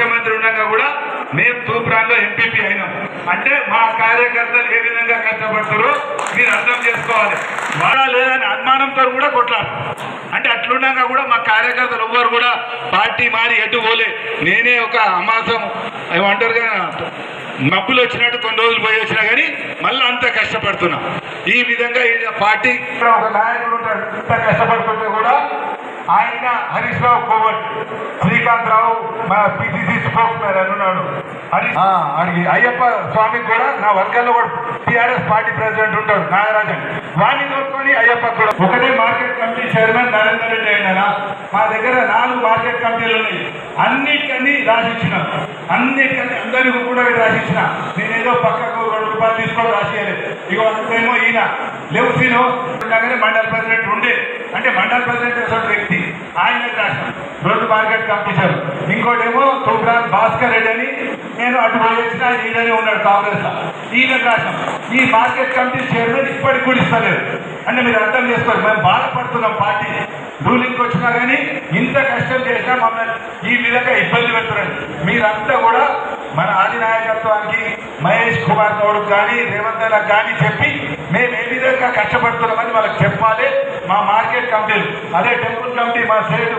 ముఖ్యమంత్రి ఉండగా కూడా మేము తూప్రాన్లో ఎంపీపీ అయినాం అంటే మా కార్యకర్తలు ఏ విధంగా కష్టపడతారో మీరు అర్థం చేసుకోవాలి. వాడా లేదని అనుమానంతో కూడా కొట్లాడు అంటే అట్లుండగా కూడా మా కార్యకర్తలు ఎవ్వరు కూడా పార్టీ మారి ఎటు పోలే. నేనే ఒక అమాసం ఏమంటారు కదా మబ్బులు వచ్చినట్టు కొన్ని రోజులు పోయి వచ్చినా కానీ మళ్ళీ అంత కష్టపడుతున్నా. ఈ విధంగా పార్టీ ఒక నాయకుడు ఉంటాడు, ఇంత కష్టపడుతుంటే కూడా ఆయన హరీష్ రావు కోవట్, శ్రీకాంత్ రావు మన పిసిసి స్పోక్స్ మ్యాన్ ఉన్నాడు. అడిగి అయ్యప్ప స్వామికి కూడా నా వర్గాల్లో కూడా టీఆర్ఎస్ పార్టీ ప్రెసిడెంట్ ఉంటాడు నాగరాజన్, వాడిని దొరుకుని అయ్యప్ప కూడా ఒకటే market committee chairman Narender Reddy అయినా. మా దగ్గర 4 మార్కెట్ కమిటీలు ఉన్నాయి, అన్నిటికన్నీ రాసిచ్చినాం, అన్నిటికన్నీ అందరికీ కూడా రాసిచ్చిన. నేనేదో పక్కకు 2 రూపాయలు తీసుకొని రాసియలేదు. ఇక అంతేమో ఈయన లేవుసీను ఉండగానే మండల ప్రెసిడెంట్ ఉండే అంటే మండల ప్రెసిడెంట్ వ్యక్తి ఆయన రాసిన 2 మార్కెట్ కమిటీలు. ఇంకోటేమో తూప్రాన్ భాస్కర్ రెడ్డి అని నేను అటు పోయించిన ఈయననే ఉన్నాడు కాంగ్రెస్ లో, ఈయన రాసిన. ఈ మార్కెట్ కమిటీ చైర్మన్ ఇప్పటికి కూడా ఇస్తలేదు అంటే మీరు అర్థం చేసుకోండి. మేము బాధపడుతున్నాం, పార్టీ రూలింగ్కి వచ్చినా కానీ ఇంత కష్టం చేసినా మమ్మల్ని ఈ విధంగా ఇబ్బంది పెడుతున్నారు. మీరంతా కూడా మన అధినాయకత్వానికి మహేష్ కుమార్ గౌడ్ కానీ రేవంత్ రెడ్డి కానీ చెప్పి మేము ఏ విధంగా కష్టపడుతున్నామని వాళ్ళకి చెప్పాలి. మా మార్కెట్ కమిటీలు అదే టెంపుల్ కమిటీ మా సైడ్,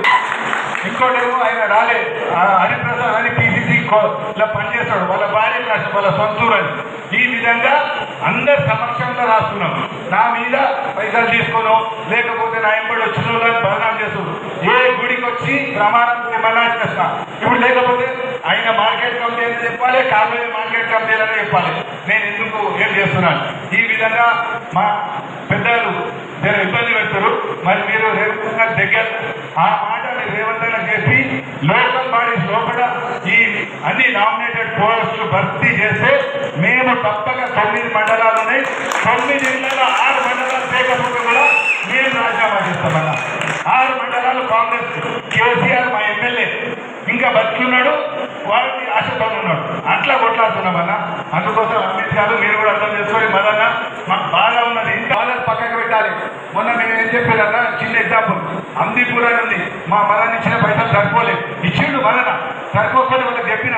ఇంకోటేమో ఆయన రాలే హరిప్రసాద్ అని పిసిసి ఇలా పనిచేస్తాడు, వాళ్ళ భార్య రాష్ట్రం వాళ్ళ సొంతూరు అని. ఈ విధంగా అందరి సమక్షంలో రాస్తున్నాం. నా మీద పైసలు తీసుకోను లేకపోతే నా ఎంబడి వచ్చిన వాళ్ళని బదనాం చేస్తున్నాడు. ఏ గుడికి వచ్చి ప్రమాణం ఏమన్నా చేస్తా ఇప్పుడు, లేకపోతే ఆయన మార్కెట్ కమిటీ అని చెప్పాలి, కాబోయే మార్కెట్ కమిటీలనే చెప్పాలి. నేను ఎందుకు ఏం చేస్తున్నాను. ఈ విధంగా మా పెద్దలు ఇబ్బంది పెడతారు. మరి మీరు రేవంత్ దగ్గర ఆ మాట రేవంత్ చెప్పి లోకల్ బాడీస్ లోపల ఈ అన్ని నామినేటెడ్ పోస్టులు భర్తీ చేస్తే మేము తప్పక 9 మండలాలు ఉన్నాయి, 9 జిల్లాలో 6 మండలాలు లేకపోతే కూడా మేము రాజీనామా చేస్తామన్నా. 6 మండలాలు కాంగ్రెస్, కేసీఆర్ మా ఎమ్మెల్యే ఇంకా బతుకున్నాడు, వాడిని ఆశతో ఉన్నాడు, అట్లా కొట్లాడుతున్నామన్నా. అందుకోసం అమిత్ గారు మీరు కూడా అర్థం చేసుకొని మదన్న మాకు బాగా ఉన్నది, ఇంకా పక్కకు పెట్టాలి. మొన్న మేము ఏం చెప్పారన్నా, చిన్న ఎగ్జాంపుల్ అమ్దీపూర్ అని ఉంది, మా మదన్ ఇచ్చిన పైసలు సరిపోలేదు, ఇచ్చిండు మదన సరిపోకపోతే వాళ్ళకి చెప్పిన